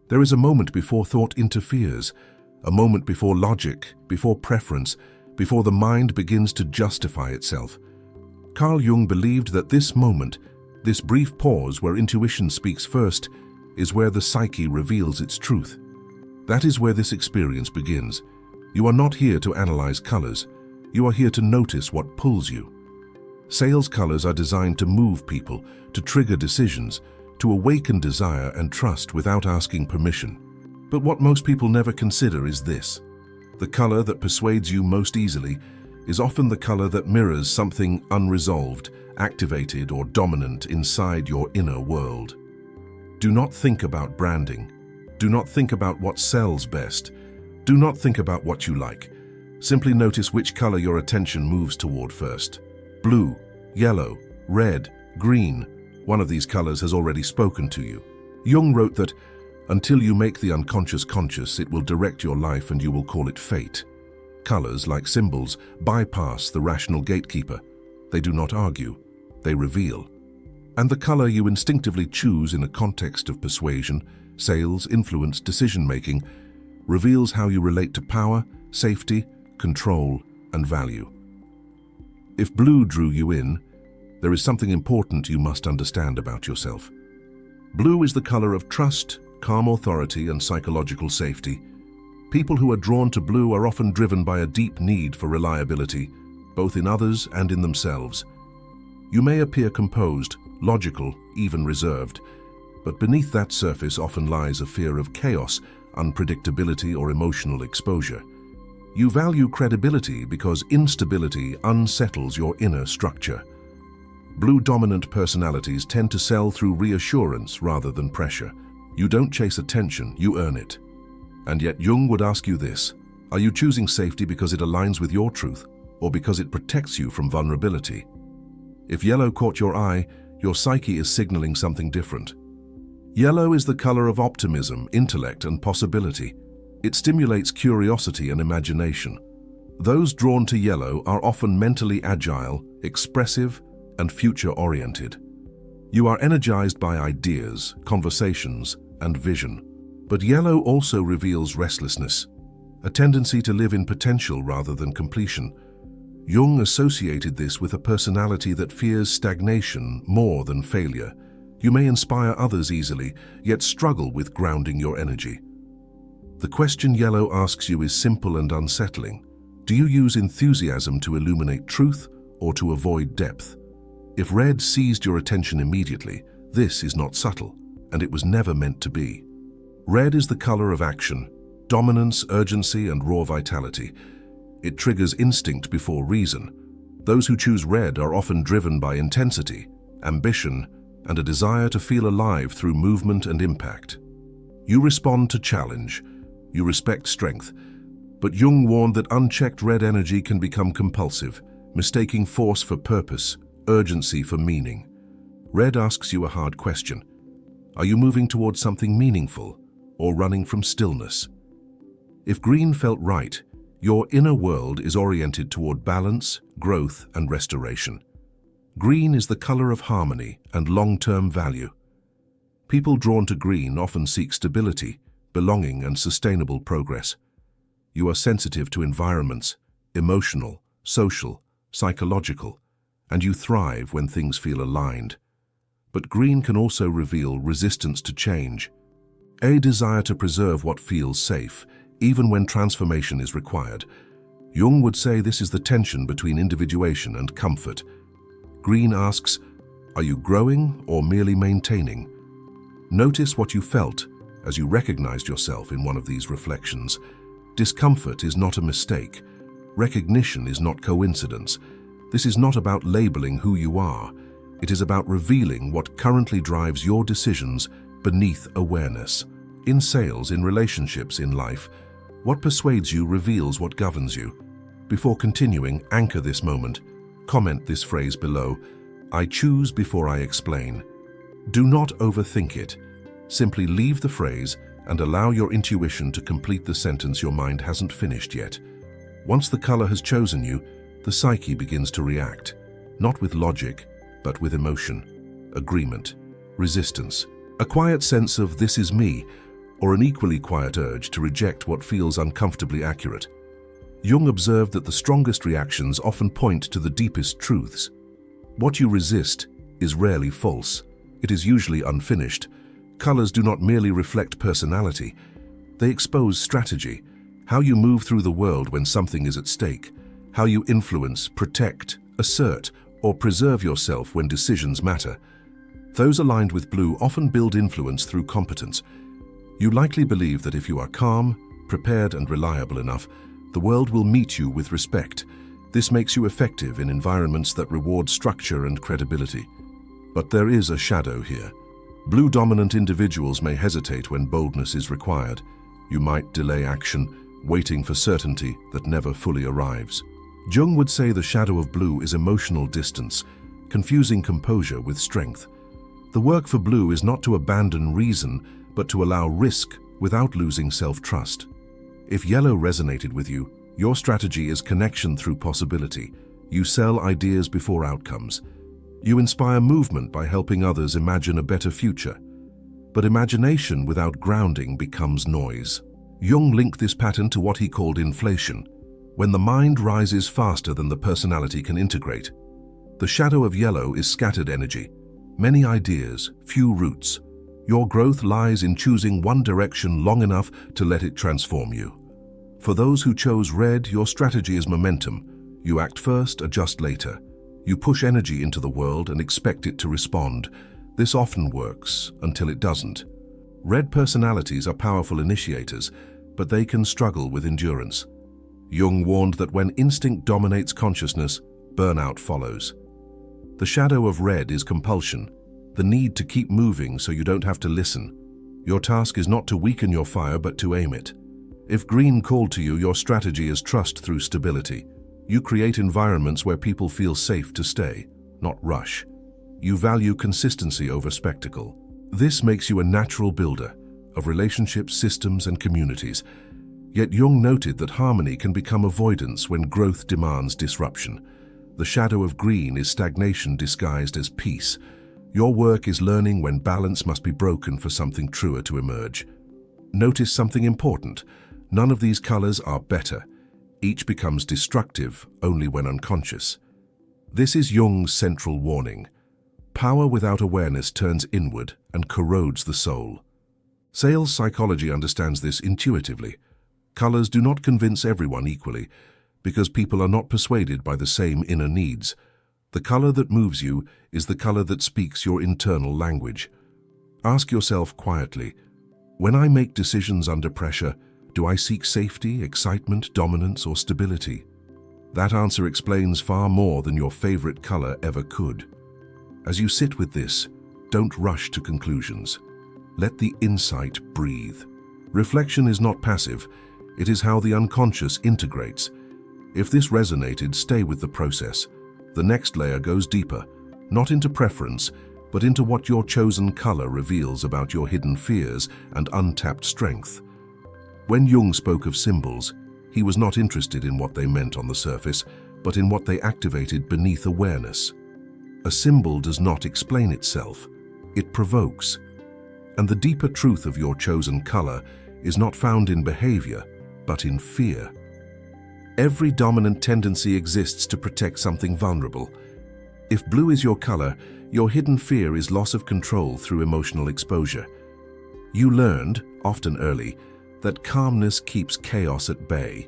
There is a moment before thought interferes, a moment before logic, before preference, before the mind begins to justify itself. Carl Jung believed that this moment, this brief pause where intuition speaks first, is where the psyche reveals its truth. That is where this experience begins. You are not here to analyze colors. You are here to notice what pulls you. Sales colors are designed to move people, to trigger decisions, to awaken desire and trust without asking permission. But what most people never consider is this. The color that persuades you most easily is often the color that mirrors something unresolved, activated, or dominant inside your inner world. Do not think about branding. Do not think about what sells best. Do not think about what you like. Simply notice which color your attention moves toward first. Blue, yellow, red, green. One of these colors has already spoken to you. Jung wrote that, until you make the unconscious conscious, it will direct your life and you will call it fate. Colors, like symbols, bypass the rational gatekeeper. They do not argue, they reveal. And the color you instinctively choose in a context of persuasion, sales, influence, decision-making, reveals how you relate to power, safety, control, and value. If blue drew you in, there is something important you must understand about yourself. Blue is the color of trust, calm authority, and psychological safety. People who are drawn to blue are often driven by a deep need for reliability, both in others and in themselves. You may appear composed, logical, even reserved, but beneath that surface often lies a fear of chaos, unpredictability, or emotional exposure. You value credibility because instability unsettles your inner structure. Blue-dominant personalities tend to sell through reassurance rather than pressure. You don't chase attention, you earn it. And yet Jung would ask you this: are you choosing safety because it aligns with your truth, or because it protects you from vulnerability? If yellow caught your eye, your psyche is signaling something different. Yellow is the color of optimism, intellect, and possibility. It stimulates curiosity and imagination. Those drawn to yellow are often mentally agile, expressive, and future-oriented. You are energized by ideas, conversations, and vision. But yellow also reveals restlessness, a tendency to live in potential rather than completion. Jung associated this with a personality that fears stagnation more than failure. You may inspire others easily, yet struggle with grounding your energy. The question yellow asks you is simple and unsettling. Do you use enthusiasm to illuminate truth or to avoid depth? If red seized your attention immediately, this is not subtle, and it was never meant to be. Red is the color of action, dominance, urgency, and raw vitality. It triggers instinct before reason. Those who choose red are often driven by intensity, ambition, and a desire to feel alive through movement and impact. You respond to challenge. You respect strength. But Jung warned that unchecked red energy can become compulsive, mistaking force for purpose, urgency for meaning. Red asks you a hard question. Are you moving towards something meaningful or running from stillness? If green felt right, your inner world is oriented toward balance, growth, and restoration. Green is the color of harmony and long-term value. People drawn to green often seek stability, belonging, and sustainable progress. You are sensitive to environments, emotional, social, psychological, and you thrive when things feel aligned. But green can also reveal resistance to change, a desire to preserve what feels safe, even when transformation is required. Jung would say this is the tension between individuation and comfort. Green asks, are you growing or merely maintaining? Notice what you felt as you recognized yourself in one of these reflections. Discomfort is not a mistake. Recognition is not coincidence. This is not about labeling who you are. It is about revealing what currently drives your decisions beneath awareness. In sales, in relationships, in life, what persuades you reveals what governs you. Before continuing, anchor this moment. Comment this phrase below: I choose before I explain. Do not overthink it. Simply leave the phrase and allow your intuition to complete the sentence your mind hasn't finished yet. Once the color has chosen you, the psyche begins to react, not with logic, but with emotion, agreement, resistance, a quiet sense of "this is me," or an equally quiet urge to reject what feels uncomfortably accurate. Jung observed that the strongest reactions often point to the deepest truths. What you resist is rarely false. It is usually unfinished. Colors do not merely reflect personality. They expose strategy, how you move through the world when something is at stake, how you influence, protect, assert, or preserve yourself when decisions matter. Those aligned with blue often build influence through competence. You likely believe that if you are calm, prepared, and reliable enough, the world will meet you with respect. This makes you effective in environments that reward structure and credibility. But there is a shadow here. Blue-dominant individuals may hesitate when boldness is required. You might delay action, waiting for certainty that never fully arrives. Jung would say the shadow of blue is emotional distance, confusing composure with strength. The work for blue is not to abandon reason, but to allow risk without losing self-trust. If yellow resonated with you, your strategy is connection through possibility. You sell ideas before outcomes. You inspire movement by helping others imagine a better future. But imagination without grounding becomes noise. Jung linked this pattern to what he called inflation, when the mind rises faster than the personality can integrate. The shadow of yellow is scattered energy. Many ideas, few roots. Your growth lies in choosing one direction long enough to let it transform you. For those who chose red, your strategy is momentum. You act first, adjust later. You push energy into the world and expect it to respond. This often works until it doesn't. Red personalities are powerful initiators, but they can struggle with endurance. Jung warned that when instinct dominates consciousness, burnout follows. The shadow of red is compulsion, the need to keep moving so you don't have to listen. Your task is not to weaken your fire, but to aim it. If green called to you, your strategy is trust through stability. You create environments where people feel safe to stay, not rush. You value consistency over spectacle. This makes you a natural builder of relationships, systems, and communities. Yet Jung noted that harmony can become avoidance when growth demands disruption. The shadow of green is stagnation disguised as peace. Your work is learning when balance must be broken for something truer to emerge. Notice something important. None of these colors are better. Each becomes destructive only when unconscious. This is Jung's central warning. Power without awareness turns inward and corrodes the soul. Sales psychology understands this intuitively. Colors do not convince everyone equally, because people are not persuaded by the same inner needs. The color that moves you is the color that speaks your internal language. Ask yourself quietly, when I make decisions under pressure, do I seek safety, excitement, dominance, or stability? That answer explains far more than your favorite color ever could. As you sit with this, don't rush to conclusions. Let the insight breathe. Reflection is not passive. It is how the unconscious integrates. If this resonated, stay with the process. The next layer goes deeper, not into preference, but into what your chosen color reveals about your hidden fears and untapped strength. When Jung spoke of symbols, he was not interested in what they meant on the surface, but in what they activated beneath awareness. A symbol does not explain itself, it provokes. And the deeper truth of your chosen color is not found in behavior, but in fear. Every dominant tendency exists to protect something vulnerable. If blue is your color, your hidden fear is loss of control through emotional exposure. You learned, often early, that calmness keeps chaos at bay.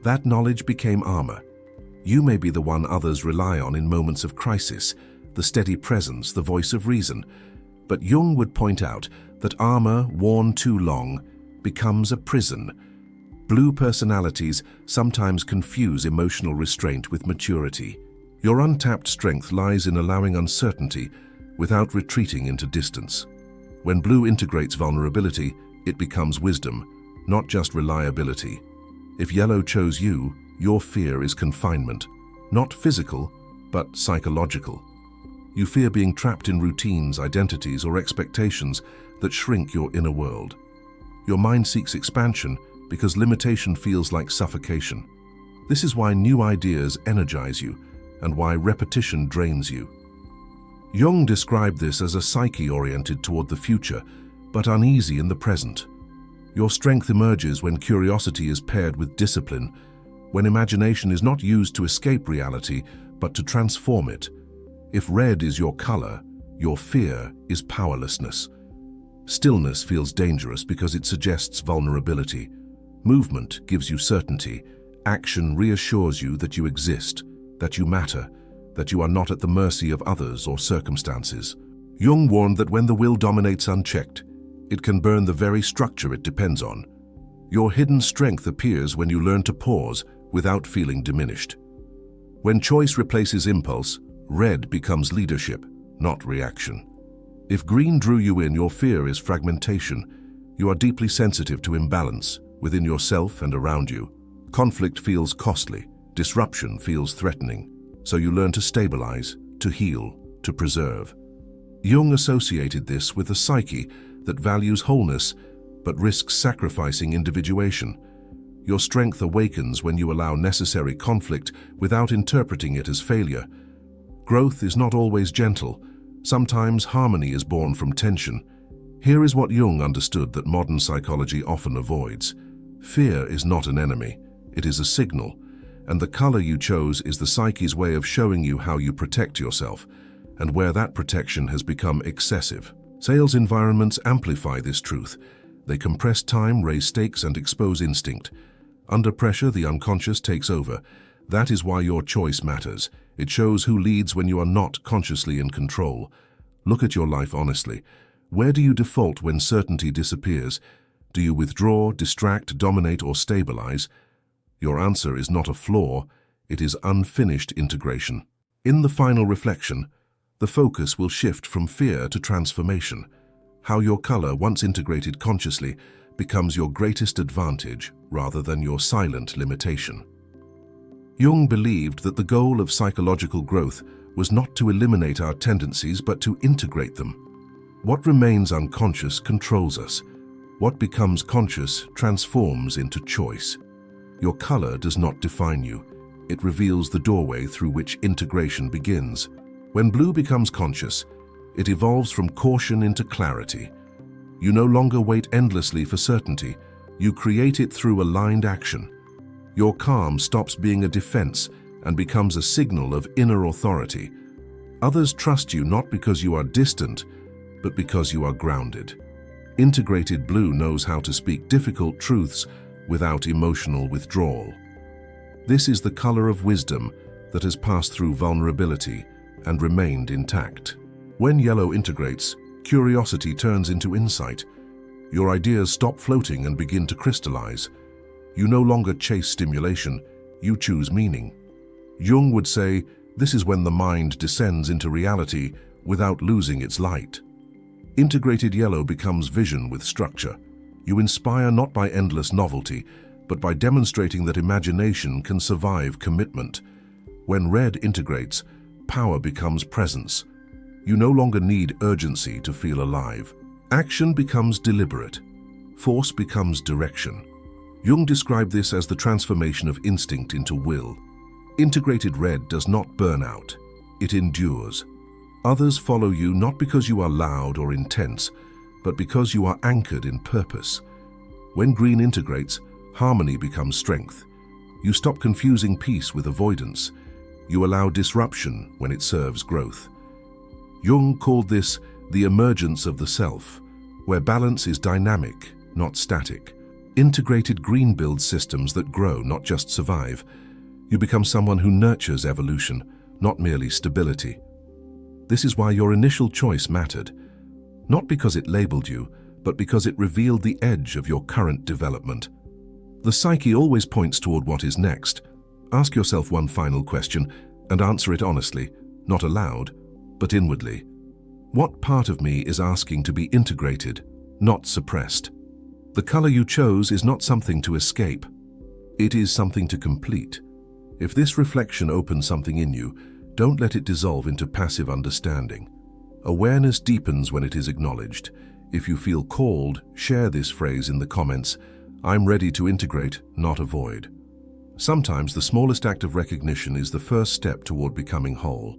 That knowledge became armor. You may be the one others rely on in moments of crisis, the steady presence, the voice of reason. But Jung would point out that armor, worn too long, becomes a prison. Blue personalities sometimes confuse emotional restraint with maturity. Your untapped strength lies in allowing uncertainty without retreating into distance. When blue integrates vulnerability, it becomes wisdom, not just reliability. If yellow chose you, your fear is confinement, not physical, but psychological. You fear being trapped in routines, identities, or expectations that shrink your inner world. Your mind seeks expansion because limitation feels like suffocation. This is why new ideas energize you and why repetition drains you. Jung described this as a psyche oriented toward the future, but uneasy in the present. Your strength emerges when curiosity is paired with discipline, when imagination is not used to escape reality, but to transform it. If red is your color, your fear is powerlessness. Stillness feels dangerous because it suggests vulnerability. Movement gives you certainty. Action reassures you that you exist, that you matter, that you are not at the mercy of others or circumstances. Jung warned that when the will dominates unchecked, it can burn the very structure it depends on. Your hidden strength appears when you learn to pause without feeling diminished. When choice replaces impulse, red becomes leadership, not reaction. If green drew you in, your fear is fragmentation. You are deeply sensitive to imbalance within yourself and around you. Conflict feels costly, disruption feels threatening, so you learn to stabilize, to heal, to preserve. Jung associated this with a psyche that values wholeness but risks sacrificing individuation. Your strength awakens when you allow necessary conflict without interpreting it as failure. Growth is not always gentle. Sometimes harmony is born from tension. Here is what Jung understood that modern psychology often avoids. Fear is not an enemy. It is a signal, and the color you chose is the psyche's way of showing you how you protect yourself, and where that protection has become excessive. Sales environments amplify this truth. They compress time, raise stakes, and expose instinct. Under pressure, the unconscious takes over. That is why your choice matters. It shows who leads when you are not consciously in control. Look at your life honestly. Where do you default when certainty disappears? Do you withdraw, distract, dominate, or stabilize? Your answer is not a flaw, it is unfinished integration. In the final reflection, the focus will shift from fear to transformation. How your color, once integrated consciously, becomes your greatest advantage rather than your silent limitation. Jung believed that the goal of psychological growth was not to eliminate our tendencies but to integrate them. What remains unconscious controls us. What becomes conscious transforms into choice. Your color does not define you. It reveals the doorway through which integration begins. When blue becomes conscious, it evolves from caution into clarity. You no longer wait endlessly for certainty. You create it through aligned action. Your calm stops being a defense and becomes a signal of inner authority. Others trust you not because you are distant, but because you are grounded. Integrated blue knows how to speak difficult truths without emotional withdrawal. This is the color of wisdom that has passed through vulnerability and remained intact. When yellow integrates, curiosity turns into insight. Your ideas stop floating and begin to crystallize. You no longer chase stimulation, you choose meaning. Jung would say, this is when the mind descends into reality without losing its light. Integrated yellow becomes vision with structure. You inspire not by endless novelty, but by demonstrating that imagination can survive commitment. When red integrates, power becomes presence. You no longer need urgency to feel alive. Action becomes deliberate. Force becomes direction. Jung described this as the transformation of instinct into will. Integrated red does not burn out. It endures. Others follow you not because you are loud or intense, but because you are anchored in purpose. When green integrates, harmony becomes strength. You stop confusing peace with avoidance. You allow disruption when it serves growth. Jung called this the emergence of the self, where balance is dynamic, not static. Integrated green builds systems that grow, not just survive. You become someone who nurtures evolution, not merely stability. This is why your initial choice mattered, not because it labeled you, but because it revealed the edge of your current development. The psyche always points toward what is next. Ask yourself one final question and answer it honestly, not aloud, but inwardly. What part of me is asking to be integrated, not suppressed? The color you chose is not something to escape. It is something to complete. If this reflection opens something in you, don't let it dissolve into passive understanding. Awareness deepens when it is acknowledged. If you feel called, share this phrase in the comments. I'm ready to integrate, not avoid. Sometimes the smallest act of recognition is the first step toward becoming whole.